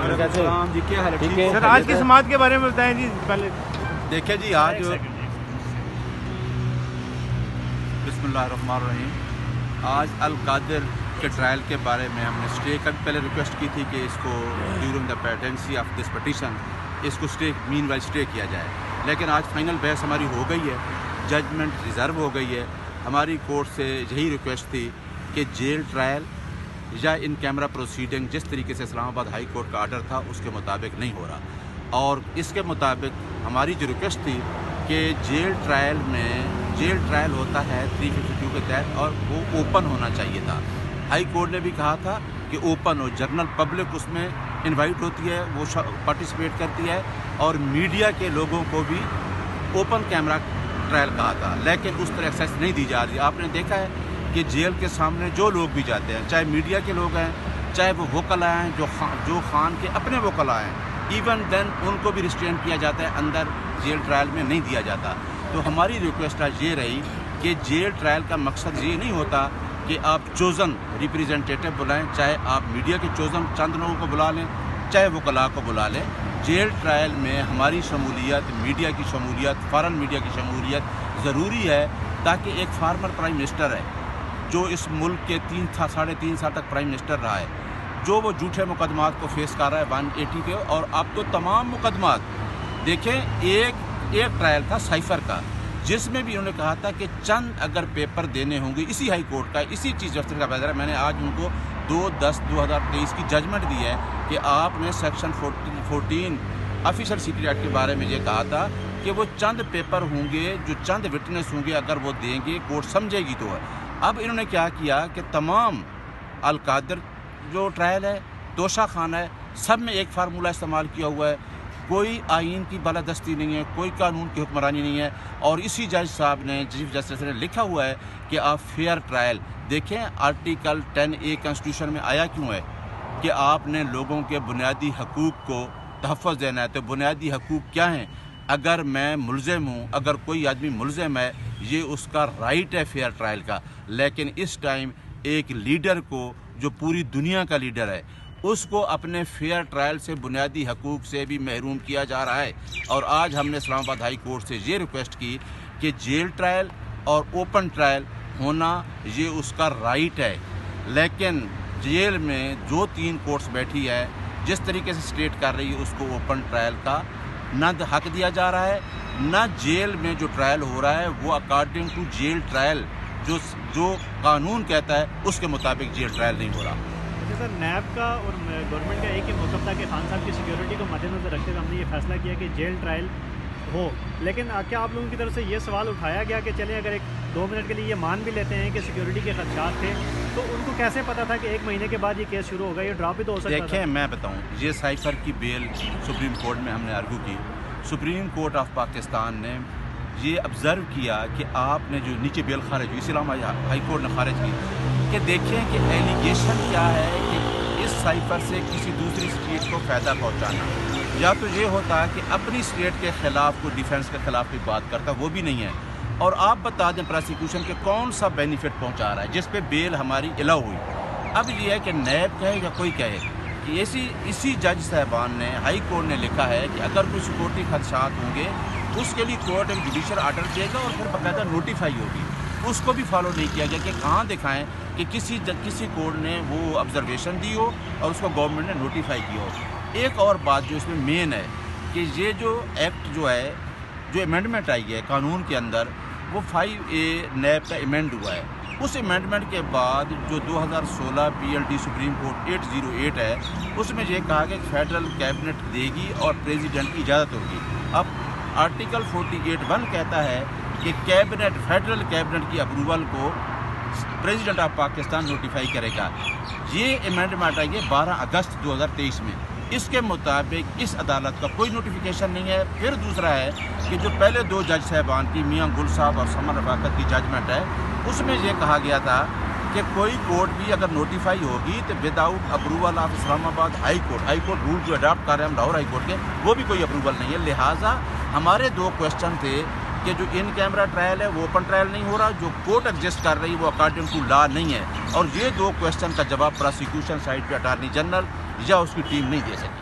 جی کیا حال ہے؟ سر آج کی سماعت کے بارے میں بتائیں جی پہلے. دیکھیں جی آج بسم اللہ الرحمن الرحیم آج القادر کے ٹرائل کے بارے میں ہم نے اسٹے کا پہلے ریکویسٹ کی تھی کہ اس کو during the pendency of this petition اس کو اسٹے مین وائل اسٹے کیا جائے، لیکن آج فائنل بحث ہماری ہو گئی ہے، ججمنٹ ریزرو ہو گئی ہے. ہماری کورٹ سے یہی ریکویسٹ تھی کہ جیل ٹرائل یا ان کیمرہ پروسیڈنگ جس طریقے سے اسلام آباد ہائی کورٹ کا آرڈر تھا اس کے مطابق نہیں ہو رہا، اور اس کے مطابق ہماری جو ریکویسٹ تھی کہ جیل ٹرائل ہوتا ہے 352 کے تحت اور وہ اوپن ہونا چاہیے تھا. ہائی کورٹ نے بھی کہا تھا کہ اوپن ہو، جنرل پبلک اس میں انوائٹ ہوتی ہے، وہ پارٹیسپیٹ کرتی ہے، اور میڈیا کے لوگوں کو بھی اوپن کیمرہ ٹرائل کہا تھا، لیکن اس طرح ایکسیس نہیں دی جا رہی. آپ نے دیکھا ہے کہ جیل کے سامنے جو لوگ بھی جاتے ہیں، چاہے میڈیا کے لوگ ہیں، چاہے وہ وکلا ہیں جو خان کے اپنے وکلا ہیں، ایون دین ان کو بھی ریسٹرین کیا جاتا ہے، اندر جیل ٹرائل میں نہیں دیا جاتا. تو ہماری ریکویسٹ آج یہ رہی کہ جیل ٹرائل کا مقصد یہ نہیں ہوتا کہ آپ چوزن ریپریزنٹیٹیو بلائیں، چاہے آپ میڈیا کے چوزن چند لوگوں کو بلا لیں، چاہے وکلا کو بلا لیں. جیل ٹرائل میں ہماری شمولیت، میڈیا کی شمولیت، فارن میڈیا کی شمولیت ضروری ہے، تاکہ ایک فارمر پرائم منسٹر ہے جو اس ملک کے 3.5 سال تک پرائم منسٹر رہا ہے، جو وہ جھوٹے مقدمات کو فیس کر رہا ہے 180 کے، اور اب تو تمام مقدمات دیکھیں. ایک ٹرائل تھا سائفر کا، جس میں بھی انہوں نے کہا تھا کہ چند اگر پیپر دینے ہوں گے، اسی ہائی کورٹ کا، اسی چیف جسٹس کا فیصلہ. میں نے آج ان کو 2/10/2023 کی ججمنٹ دی ہے کہ آپ نے سیکشن 14 آفیشل سیکریٹ ایکٹ کے بارے میں یہ کہا تھا کہ وہ چند پیپر ہوں گے، جو چند وٹنس ہوں گے، اگر وہ دیں گے کورٹ سمجھے گی تو ہے. اب انہوں نے کیا کیا کہ تمام القادر جو ٹرائل ہے، توشہ خانہ ہے، سب میں ایک فارمولہ استعمال کیا ہوا ہے. کوئی آئین کی بالادستی نہیں ہے، کوئی قانون کی حکمرانی نہیں ہے، اور اسی جج صاحب نے، چیف جسٹس نے لکھا ہوا ہے کہ آپ فیئر ٹرائل دیکھیں. آرٹیکل 10A کنسٹیٹیوشن میں آیا کیوں ہے کہ آپ نے لوگوں کے بنیادی حقوق کو تحفظ دینا ہے. تو بنیادی حقوق کیا ہیں؟ اگر میں ملزم ہوں، اگر کوئی آدمی ملزم ہے، یہ اس کا رائٹ ہے فیئر ٹرائل کا. لیکن اس ٹائم ایک لیڈر کو، جو پوری دنیا کا لیڈر ہے، اس کو اپنے فیئر ٹرائل سے، بنیادی حقوق سے بھی محروم کیا جا رہا ہے. اور آج ہم نے اسلام آباد ہائی کورٹ سے یہ ریکویسٹ کی کہ جیل ٹرائل اور اوپن ٹرائل ہونا یہ اس کا رائٹ ہے، لیکن جیل میں جو 3 کورٹس بیٹھی ہے، جس طریقے سے اسٹیٹ کر رہی ہے، اس کو اوپن ٹرائل کا نہ حق دیا جا رہا ہے، نہ جیل میں جو ٹرائل ہو رہا ہے وہ اکارڈنگ ٹو جیل ٹرائل جو قانون کہتا ہے اس کے مطابق جیل ٹرائل نہیں ہو رہا. سر نیب کا اور گورنمنٹ کا ایک ہی موقف تھا کہ خان صاحب کی سیکیورٹی کو مد نظر رکھتے ہوئے ہم نے یہ فیصلہ کیا کہ جیل ٹرائل ہو. لیکن کیا آپ لوگوں کی طرف سے یہ سوال اٹھایا گیا کہ چلیں اگر 2 منٹ کے لیے یہ مان بھی لیتے ہیں کہ سیکیورٹی کے خدشات تھے، تو ان کو کیسے پتا تھا کہ 1 مہینے کے بعد یہ کیس شروع ہوگا؟ یہ ڈراپ بھی تو ہو سکتا تھا. دیکھیں میں بتاؤں، یہ سائفر کی بیل سپریم کورٹ میں ہم نے آرگو کی. سپریم کورٹ آف پاکستان نے یہ آبزرو کیا کہ آپ نے جو نیچے بیل خارج ہوئی، اسلام آباد ہائی کورٹ نے خارج کی، کہ دیکھیں کہ ایلیگیشن کیا ہے کہ اس سائفر سے کسی دوسری اسٹیٹ کو فائدہ پہنچانا. یا تو یہ ہوتا ہے کہ اپنی اسٹیٹ کے خلاف کوئی ڈیفینس کے خلاف کوئی بات کرتا، وہ بھی نہیں ہے. اور آپ بتا دیں پروسیکیوشن کے کون سا بینیفٹ پہنچا رہا ہے جس پہ بیل ہماری الاؤ ہوئی. اب یہ ہے کہ نیب کہے یا کوئی کہے کہ اسی جج صاحبان نے، ہائی کورٹ نے لکھا ہے کہ اگر کوئی سیکورٹی خدشات ہوں گے اس کے لیے کورٹ ایک جوڈیشل آرڈر دے گا اور پھر باقاعدہ نوٹیفائی ہوگی. اس کو بھی فالو نہیں کیا گیا کہ کہاں دکھائیں کہ کسی کورٹ نے وہ آبزرویشن دی ہو اور اس کو گورنمنٹ نے نوٹیفائی کیا ہو. ایک اور بات جو اس میں مین ہے کہ یہ جو ایکٹ جو ہے، جو امینڈمنٹ آئی ہے قانون کے اندر، وہ 5A نیب کا ایمینڈ ہوا ہے. اس امینڈمنٹ کے بعد جو 2016 PLD سپریم کورٹ 808 ہے، اس میں یہ کہا کہ فیڈرل کیبنٹ دے گی اور پریزیڈنٹ کی اجازت ہوگی. اب آرٹیکل 48(1) کہتا ہے کہ فیڈرل کیبنٹ کی اپروول کو پریزیڈنٹ آف پاکستان نوٹیفائی کرے گا. یہ امینڈمنٹ آئی ہے 12 اگست 2023 میں. اس کے مطابق اس عدالت کا کوئی نوٹیفیکیشن نہیں ہے. پھر دوسرا ہے کہ جو پہلے 2 جج صاحبان کی، میاں گل صاحب اور سمر رفاقت کی ججمنٹ ہے، اس میں یہ کہا گیا تھا کہ کوئی کورٹ بھی اگر نوٹیفائی ہوگی تو وداؤٹ اپروول آف اسلام آباد ہائی کورٹ رول جو اڈاپٹ کر رہے ہیں ہم لاہور ہائی کورٹ کے، وہ بھی کوئی اپروول نہیں ہے. لہٰذا ہمارے 2 کوشچن تھے کہ جو ان کیمرہ ٹرائل ہے وہ اوپن ٹرائل نہیں ہو رہا، جو کورٹ ایگزسٹ کر رہی ہے وہ اکارڈنگ ٹو لا نہیں ہے، اور یہ 2 کوشچن کا جواب پروسیکیوشن سائڈ پہ اٹارنی جنرل یا اس کی ٹیم نہیں دے سکی.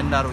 NRO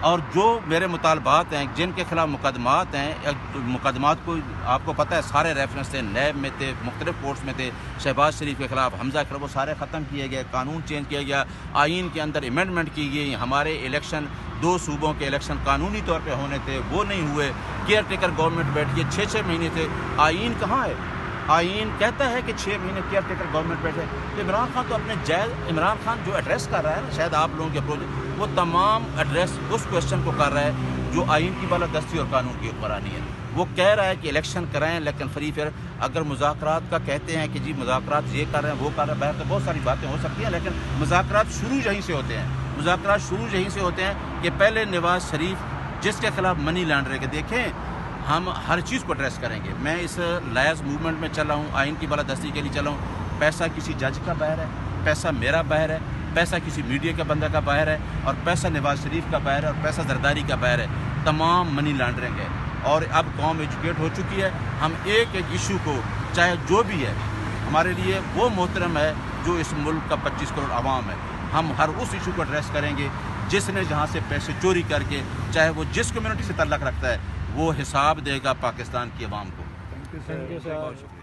اور جو میرے مطالبات ہیں جن کے خلاف مقدمات ہیں، مقدمات کو آپ کو پتہ ہے سارے ریفرنس تھے، نیب میں تھے، مختلف کورٹس میں تھے، شہباز شریف کے خلاف، حمزہ کے خلاف، وہ سارے ختم کیے گئے، قانون چینج کیا گیا، آئین کے اندر امینڈمنٹ کی گئی، ہمارے الیکشن 2 صوبوں کے الیکشن قانونی طور پہ ہونے تھے، وہ نہیں ہوئے، کیئر ٹیکر گورنمنٹ بیٹھی ہے 6 مہینے سے، آئین کہاں ہے؟ آئین کہتا ہے کہ 6 مہینے کیئر ٹیکر گورنمنٹ بیٹھے، تو عمران خان تو اپنے جائز، عمران خان جو ایڈریس کر رہا ہے نا، شاید آپ لوگوں کے اپروچ، وہ تمام ایڈریس اس کوشچن کو کر رہا ہے جو آئین کی بالادستی اور قانون کی حکمرانی ہے۔ وہ کہہ رہا ہے کہ الیکشن کرائیں، لیکن فری فیئر، اگر مذاکرات کا کہتے ہیں کہ جی مذاکرات یہ کر رہے ہیں وہ کر رہے ہیں، بہر تو بہت ساری باتیں ہو سکتی ہیں، لیکن مذاکرات شروع یہیں سے ہوتے ہیں، مذاکرات شروع یہیں سے ہوتے ہیں کہ پہلے نواز شریف جس کے خلاف منی لانڈرنگ کے، دیکھیں ہم ہر چیز کو ایڈریس کریں گے، میں اس لائز موومنٹ میں چل رہا ہوں، آئین کی بالادستی کے لیے چل رہا ہوں، پیسہ کسی جج کا باہر ہے، پیسہ میرا باہر ہے، پیسہ کسی میڈیا کا بندہ کا باہر ہے، اور پیسہ نواز شریف کا باہر ہے، اور پیسہ زرداری کا باہر ہے، تمام منی لانڈرنگ ہے، اور اب قوم ایجوکیٹ ہو چکی ہے، ہم ایک ایشو کو چاہے جو بھی ہے ہمارے لیے وہ محترم ہے جو اس ملک کا 25 کروڑ عوام ہے، ہم ہر اس ایشو کو ایڈریس کریں گے جس نے جہاں سے پیسے چوری کر کے، چاہے وہ جس کمیونٹی سے تعلق رکھتا ہے، وہ حساب دے گا پاکستان کی عوام کو۔ Thank you sir. بہت شکریہ۔